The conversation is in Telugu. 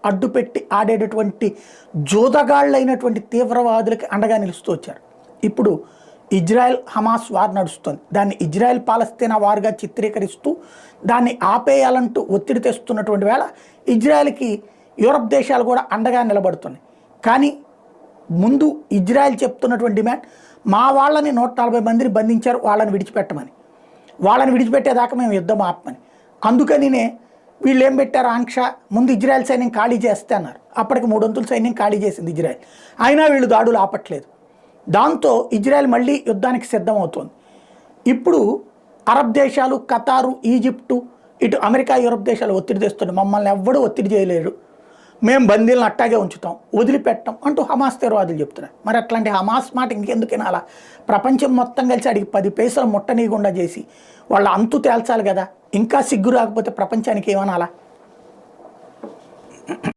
అడ్డుపెట్టి ఆడేటటువంటి జోదగాళ్ళైనటువంటి తీవ్రవాదులకి అండగా నిలుస్తూ వచ్చారు. ఇప్పుడు ఇజ్రాయెల్ హమాస్ వార్ నడుస్తుంది. దాన్ని ఇజ్రాయెల్ పాలస్తీనా వార్గా చిత్రీకరిస్తూ దాన్ని ఆపేయాలంటూ ఒత్తిడి తెస్తున్నటువంటి వేళ ఇజ్రాయెల్కి యూరప్ దేశాలు కూడా అండగా నిలబడుతున్నాయి. కానీ ముందు ఇజ్రాయెల్ చెప్తున్నటువంటి డిమాండ్, మా వాళ్ళని 140 మందిని బంధించారు, వాళ్ళని విడిచిపెట్టమని, వాళ్ళని విడిచిపెట్టేదాకా మేము యుద్ధం ఆపమని. అందుకనినే వీళ్ళు ఏం పెట్టారు ఆంక్ష, ముందు ఇజ్రాయెల్ సైన్యం ఖాళీ చేస్తే అన్నారు. అప్పటికి 3 సైన్యం ఖాళీ చేసింది ఇజ్రాయెల్. అయినా వీళ్ళు దాడులు ఆపట్లేదు. దాంతో ఇజ్రాయెల్ మళ్ళీ యుద్ధానికి సిద్ధమవుతోంది. ఇప్పుడు అరబ్ దేశాలు, ఖతారు, ఈజిప్టు, ఇటు అమెరికా, యూరప్ దేశాలు ఒత్తిడి తెస్తున్నాయి. మమ్మల్ని ఎవ్వడూ ఒత్తిడి చేయలేరు, మేము బందీలను అట్టాగే ఉంచుతాం, వదిలిపెట్టం అంటూ హమాస్ తీవ్రవాదులు చెప్తున్నారు. మరి అట్లాంటి హమాస్ మాట ఇంకెందుకు వినాలా? ప్రపంచం మొత్తం కలిసి అడిగి 10 పైసలు ముట్టనీయకుండా చేసి వాళ్ళ అంతు తేల్చాలి కదా. ఇంకా సిగ్గు రాకపోతే ప్రపంచానికి ఏమనాలా?